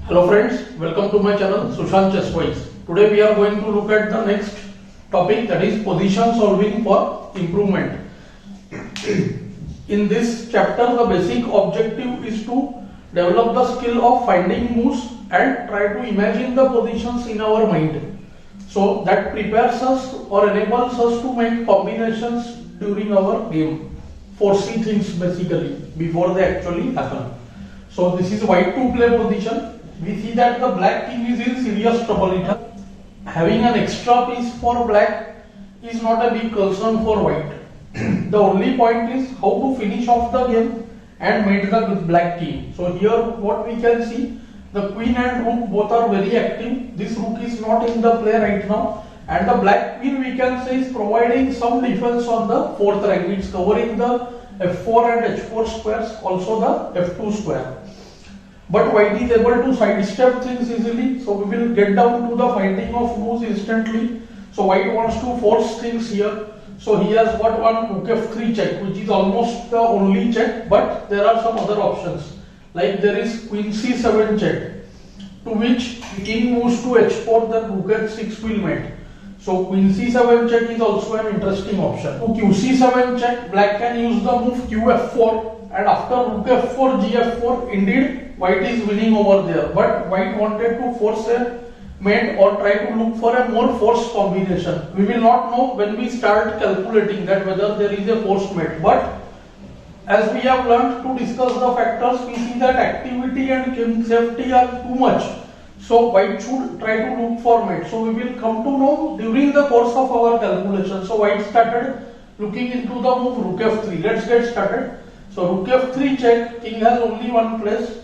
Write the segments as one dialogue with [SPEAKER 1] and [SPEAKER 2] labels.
[SPEAKER 1] Hello friends, welcome to my channel Sushant Chesswise. Today we are going to look at the next topic, that is position solving for improvement. In this chapter the basic objective is to develop the skill of finding moves and try to imagine the positions in our mind. So that prepares us or enables us to make combinations during our game. Foresee things basically before they actually happen. So this is white to play position. We see that the black king is in serious trouble. Having an extra piece for black is not a big concern for white. The only point is how to finish off the game and mate the black king. So here what we can see, the queen and rook both are very active. This rook is not in the play right now, and the black queen we can say is providing some defense on the fourth rank. It's covering the f4 and h4 squares, also the f2 square. But white is able to sidestep things easily, so we will get down to the finding of moves instantly. So white wants to force things here. So he has got one rook f3 check, which is almost the only check, but there are some other options. Like there is queen c7 check, to which king moves to h4, then rook h6 will mate. So queen c7 check is also an interesting option. To qc7 check, black can use the move qf4, and after rook f4 gf4, indeed white is winning over there, but white wanted to force a mate or try to look for a more forced combination. We will not know when we start calculating that whether there is a forced mate, but as we have learned to discuss the factors, we see that activity and king safety are too much, so white should try to look for mate. So we will come to know during the course of our calculation. So white started looking into the move rook f3. Let's get started. So rook f3 check, king has only one place,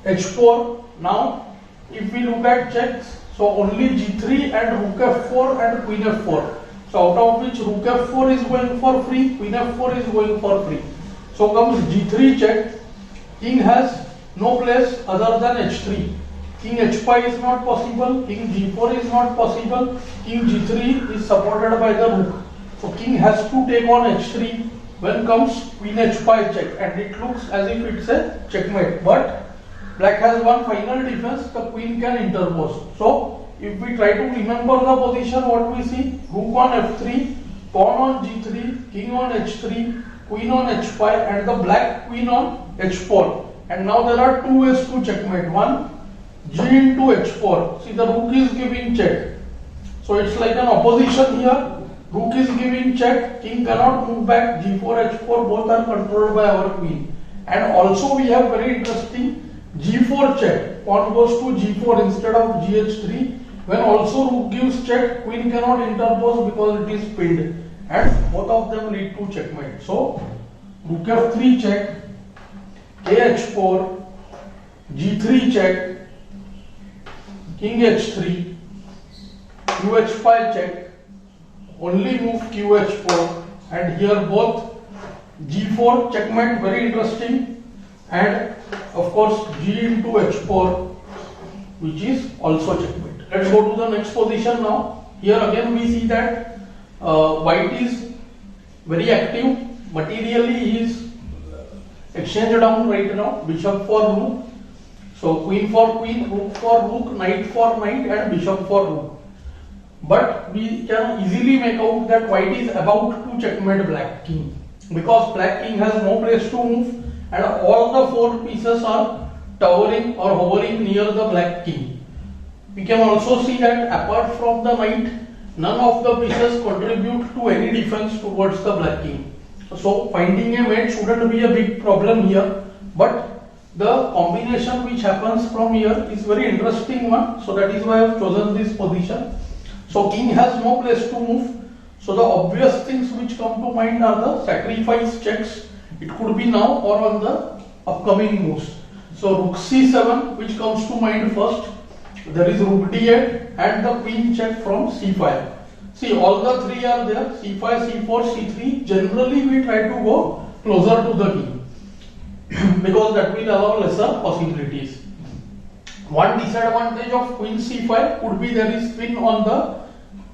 [SPEAKER 1] h4. Now if we look at checks, so only g3 and rook f4 and queen f4. So out of which rook f4 is going for free, queen f4 is going for free. So comes g3 check, king has no place other than h3. King h5 is not possible, king g4 is not possible, king g3 is supported by the rook. So king has to take on h3. When comes queen h5 check, and it looks as if it's a checkmate, but black has one final defense, the queen can interpose. So if we try to remember the position, what we see, rook on f3, pawn on g3, king on h3, queen on h5, and the black queen on h4. And now there are two ways to checkmate. One, g into h4. See, the rook is giving check, so it's like an opposition here. Rook is giving check, king cannot move back, g4, h4 both are controlled by our queen. And also we have very interesting g4 check, pawn goes to g4 instead of gh3. When also rook gives check, queen cannot interpose because it is pinned, and both of them lead to checkmate. So rook f3 check, kh4, g3 check, king h3, qh5 check, only move qh4, and here both g4 checkmate, very interesting, and of course g into h4, which is also checkmate. Let's go to the next position now. Here again we see that white is very active. Materially he is exchanged down right now, bishop for rook. So queen for queen, rook for rook, knight for knight, and bishop for rook. But we can easily make out that white is about to checkmate black king, because black king has no place to move, and all the four pieces are towering or hovering near the black king. We can also see that apart from the knight, none of the pieces contribute to any defense towards the black king. So finding a mate shouldn't be a big problem here, but the combination which happens from here is very interesting one. So that is why I have chosen this position. So king has no place to move. So the obvious things which come to mind are the sacrifice checks. It could be now or on the upcoming moves. So rook c7, which comes to mind first. There is rook d8 and the queen check from c5. See, all the three are there, c5, c4, c3. Generally we try to go closer to the king because that will allow lesser possibilities. One disadvantage of queen c5 could be there is pin on the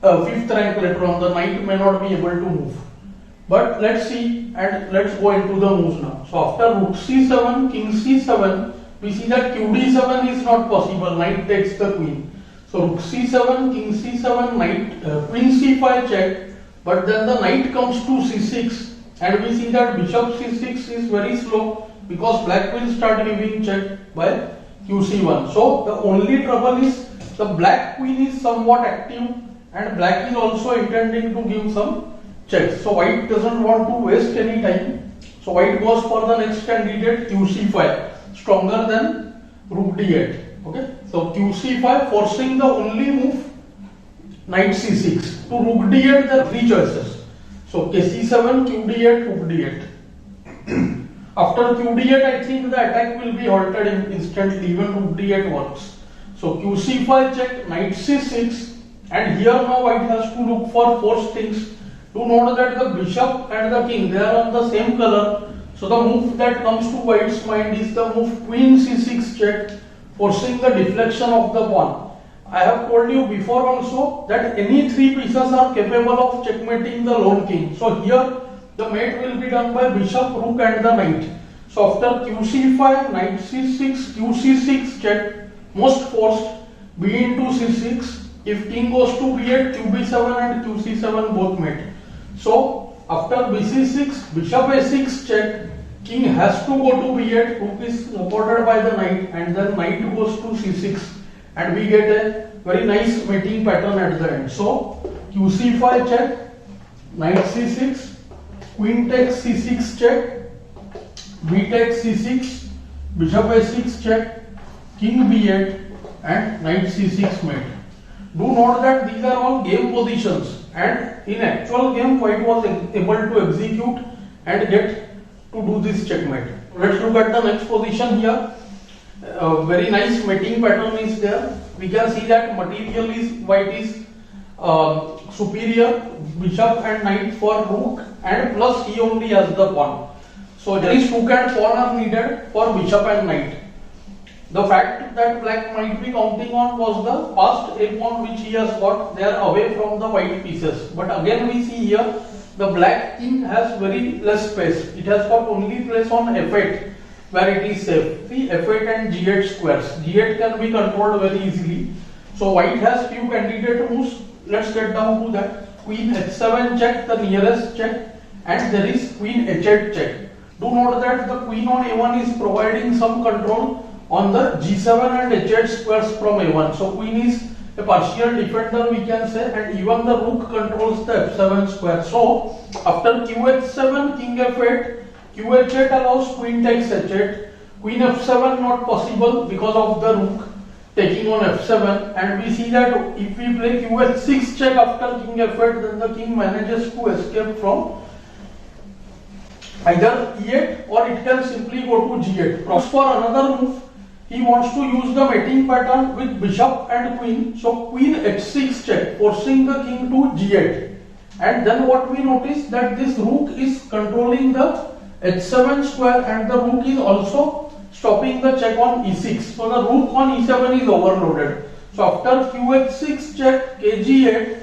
[SPEAKER 1] fifth rank later on, the knight may not be able to move. But let's see, and let's go into the moves now. So after rook c7, king c7, we see that QD7 is not possible. Knight takes the queen. So rook C7, king C7, knight, queen C5 check. But then the knight comes to C6, and we see that bishop C6 is very slow because black will start giving check by QC1. So the only trouble is the black queen is somewhat active, and black is also intending to give some checks. So white doesn't want to waste any time. So white goes for the next candidate QC5, stronger than rook D8. Okay, so QC5 forcing the only move knight C6. To rook D8 there are three choices. So KC7, QD8, rook D8. After QD8 I think the attack will be halted instantly, even rook D8 works. So QC5 check, knight C6, and here now white has to look for forced things. To note that the bishop and the king, they are on the same color. So the move that comes to white's mind is the move queen C6 check, forcing the deflection of the pawn. I have told you before also that any three pieces are capable of checkmating the lone king. So here the mate will be done by bishop, rook and the knight. So after QC5, knight C6, QC6 check, most forced, B into C6. If king goes to B8, QB7 and QC7 both mate. So after BC6, bishop A6 check, king has to go to B8, rook is supported by the knight, and then knight goes to C6, and we get a very nice mating pattern at the end. So QC5 check, knight C6, queen takes C6 check, B takes C6, bishop A6 check, king B8 and knight C6 mate. Do note that these are all game positions, and in actual game white was able to execute and get to do this checkmate. Let's look at the next position here. Very nice mating pattern is there. We can see that material is white is superior, bishop and knight for rook, and plus he only has the pawn. So there is rook and pawn are needed for bishop and knight. The fact that black might be counting on was the past a pawn which he has got. They are away from the white pieces. But again we see here the black king has very less space. It has got only place on f8 where it is safe. See f8 and g8 squares. g8 can be controlled very easily. So white has few candidate moves. Let's get down to that. Queen h7 check, the nearest check, and there is queen h8 check. Do note that the queen on a1 is providing some control on the g7 and h8 squares from a1. So queen is a partial defender we can say, and even the rook controls the f7 square. So after qh7, king f8, qh8 allows queen takes h8, queen f7 not possible because of the rook taking on f7, and we see that if we play qh6 check after king f8, then the king manages to escape from either e8 or it can simply go to g8. Cross for another move. He wants to use the mating pattern with bishop and queen. So queen h6 check, forcing the king to g8. And then what we notice that this rook is controlling the h7 square, and the rook is also stopping the check on e6. So the rook on e7 is overloaded. So after qh6 check, kg8,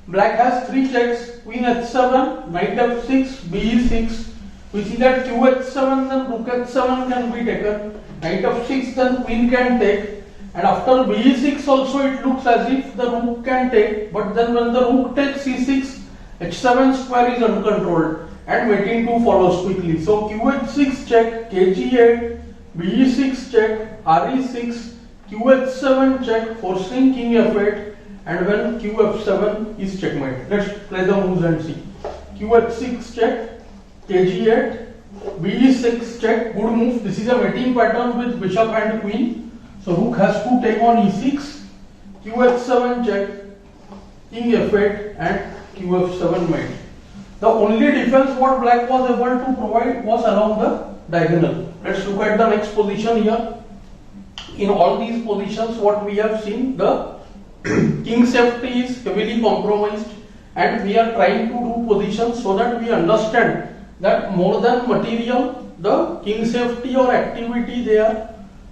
[SPEAKER 1] black has three checks: queen h7, knight f6, be6. We see that qh7, then rook h7 can be taken. Knight f6, then queen can take, and after b6 also it looks as if the rook can take, but then when the rook takes c6, h7 square is uncontrolled and mating 2 follows quickly. So qh6 check, kg8, b6 check, re6, qh7 check, forcing king f8, and when qf7 is checkmate. Let's play the moves and see. qh6 check, kg8, b6 check, good move. This is a mating pattern with bishop and queen. So rook has to take on e6, qh7 check, king f8 and qf7 mate. The only defense what black was able to provide was along the diagonal. Let's look at the next position here. In all these positions what we have seen, the king safety is heavily compromised, and we are trying to do positions so that we understand that more than material, the king safety or activity they are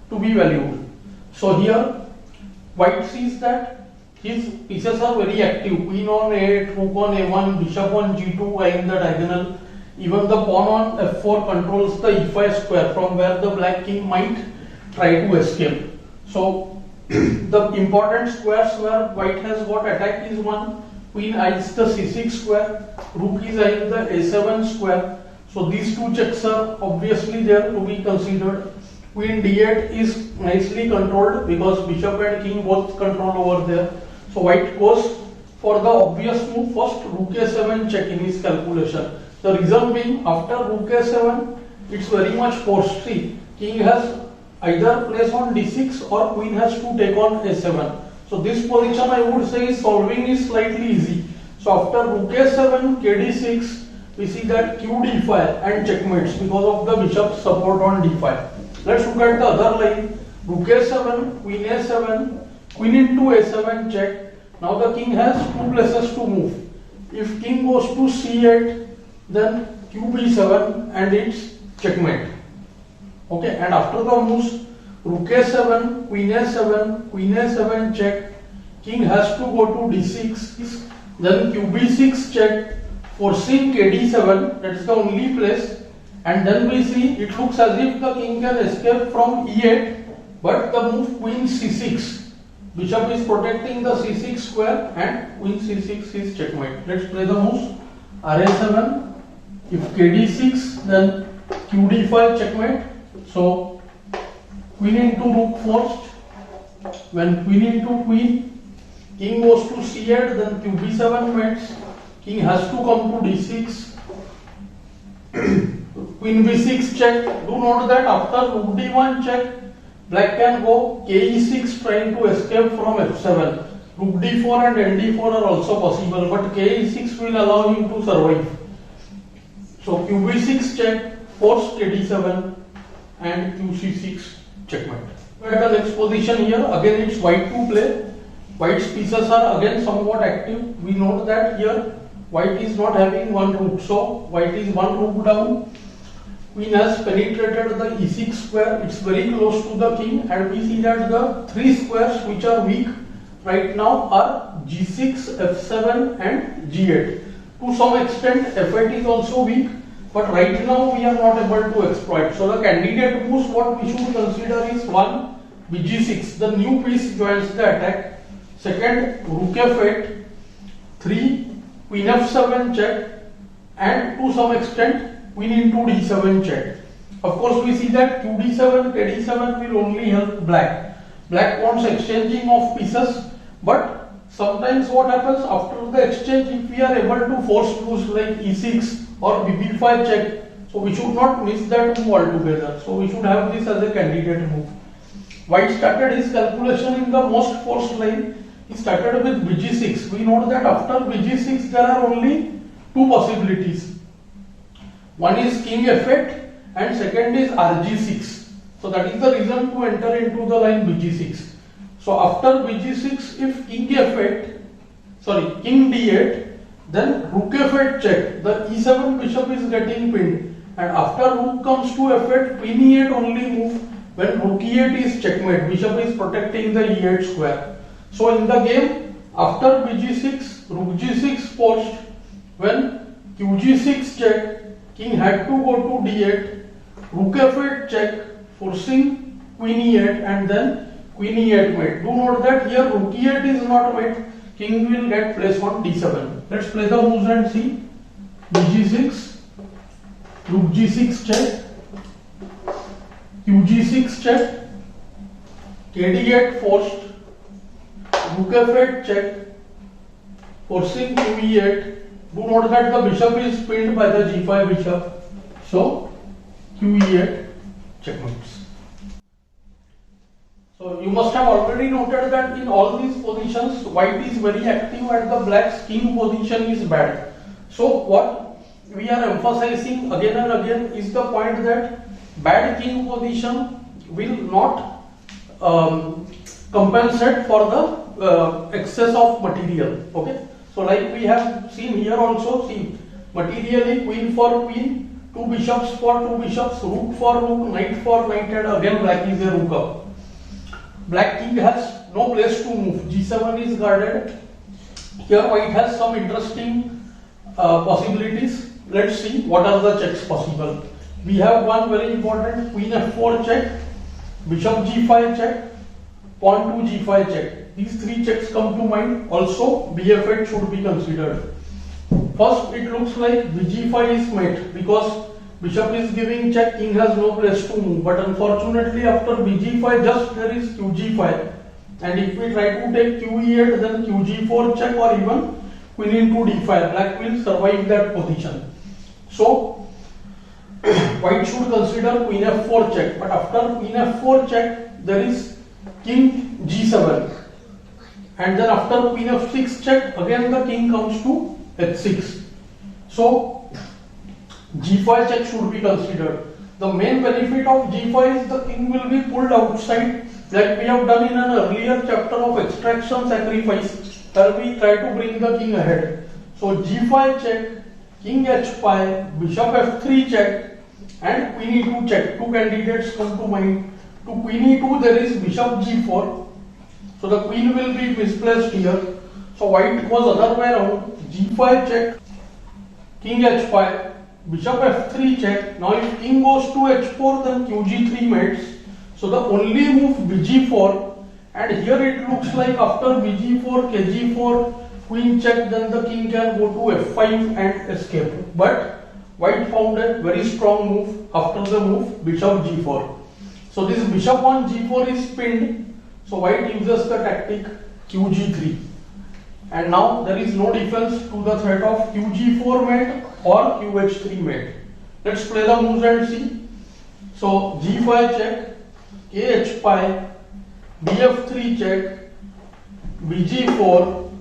[SPEAKER 1] to be valued. So here white sees that his pieces are very active. Queen on a8, rook on a1, bishop on g2 eyeing the diagonal. Even the pawn on f4 controls the e5 square from where the black king might try to escape. So the important squares where white has got attack is one, queen eyes the c6 square, rook is eyeing the a7 square. So these two checks are obviously there to be considered. Queen d8 is nicely controlled because bishop and king both control over there. So white goes for the obvious move, first rook a7 check in his calculation. The reason being, after rook a7, it's very much forced. See, king has either place on d6 or queen has to take on a7. So this position I would say is solving is slightly easy. So after rook a7, kd6, we see that q d5 and checkmates because of the bishop's support on d5. Let's look at the other line. Rook a7, queen a7, queen into a7 check. Now the king has two places to move. If king goes to c8, then q b7 and it's checkmate. Okay, and after the moves, rook a7, queen a7 check. King has to go to d6, then q b6 check, forcing kd7. That is the only place. And then we see it looks as if the king can escape from e8, but the move queen c6. Bishop is protecting the c6 square and queen c6 is checkmate. Let's play the moves. ra7, if kd6, then qd5 checkmate. So queen into rook first. When queen into queen, king goes to c8, then qb7 mates. King has to come to d6. Queen b6 check. Do note that after rook d1 check, black can go ke6 trying to escape from f7. Rook d4 and nd4 are also possible, but ke6 will allow him to survive. So qb6 check, force kd7 and qc6 checkmate. At the next position here, again it's white to play. White's pieces are again somewhat active. We note that here white is not having one rook, so white is one rook down. Queen has penetrated the e6 square, it's very close to the king, and we see that the three squares which are weak right now are g6, f7 and g8. To some extent f8 is also weak, but right now we are not able to exploit. So the candidate moves what we should consider is 1, bg6, the new piece joins the attack. Second, rook f8, 3, queen f7 check, and to some extent queen into d7 check. Of course, we see that qd7, kd7 will only help black. Black wants exchanging of pieces, but sometimes what happens after the exchange, if we are able to force moves like e6 or bb5 check, so we should not miss that move altogether. So we should have this as a candidate move. White started his calculation in the most forced line. He started with bg6. We know that after bg6 there are only two possibilities. One is king f8 and second is rg6. So that is the reason to enter into the line bg6. So after bg6, if king f8, king d8, then rook f8 check. The e7 bishop is getting pinned, and after rook comes to f8, queen e8 only move. When rook e8 is checkmate, bishop is protecting the e8 square. So in the game, after bg6, rook g6 forced. When qg6 check, king had to go to d8, rook f8 check, forcing queen e8, and then queen e8 mate. Do note that here rook e8 is not mate, king will get placed on d7. Let's play the moves and see. bg6, rook g6 check, qg6 check, kd8 forced, rook f8 check, forcing qe8. Do note that the bishop is pinned by the g5 bishop. So qe8 checkmates. So you must have already noted that in all these positions, white is very active and the black's king position is bad. So what we are emphasizing again and again is the point that bad king position will not compensate for the excess of material. Okay. So like we have seen here also, see materially queen for queen, two bishops for two bishops, rook for rook, knight for knight, and again black is a rook up. Black king has no place to move, g7 is guarded. Here white has some interesting possibilities. Let's see what are the checks possible. We have one very important queen f4 check, bishop g5 check, pawn to g5 check. These three checks come to mind. Also bf8 should be considered. First, it looks like bg5 is met because bishop is giving check, king has no place to move. But unfortunately, after bg5, just there is qg5. And if we try to take qe8, then qg4 check or even queen into d5. Black will survive that position. So, white should consider queen f4 check. But after queen f4 check, there is king g7. And then after queen f6 check, again the king comes to h6. So, g5 check should be considered. The main benefit of g5 is the king will be pulled outside, like we have done in an earlier chapter of extraction sacrifice, where we try to bring the king ahead. So g5 check, king h5, bishop f3 check, and queen e2 check. Two candidates come to mind. To queen e2 there is bishop g4. So the queen will be misplaced here. So white was other way around. g5 check, king h5, bishop f3 check. Now if king goes to h4, then qg3 mates. So the only move bg4, and here it looks like after bg4, kg4, queen check, then the king can go to f5 and escape. But white found a very strong move after the move bishop g4. So this bishop on g4 is pinned. So white uses the tactic qg3. And now there is no defense to the threat of qg4 mate or qh3 mate. Let's play the moves and see. So g5 check, kh5, bf3 check, bg4,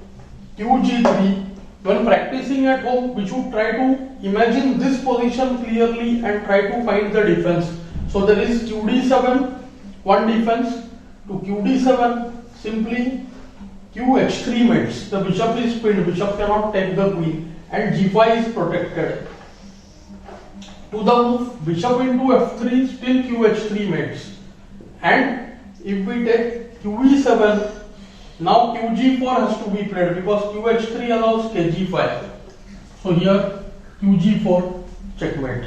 [SPEAKER 1] qg3. When practicing at home, we should try to imagine this position clearly and try to find the defense. So there is qd7, one defense. To qd7, simply qh3 mates. The bishop is pinned, bishop cannot take the queen, and g5 is protected. To the move bishop into f3, still qh3 mates. And if we take qe7, now qg4 has to be played because qh3 allows kg5. So here qg4 checkmate.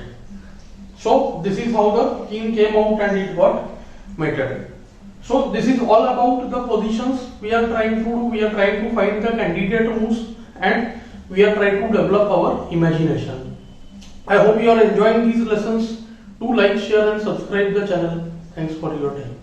[SPEAKER 1] So this is how the king came out and it got mated. So this is all about the positions we are trying to do. We are trying to find the candidate moves and we are trying to develop our imagination. I hope you are enjoying these lessons. Do like, share and subscribe the channel. Thanks for your time.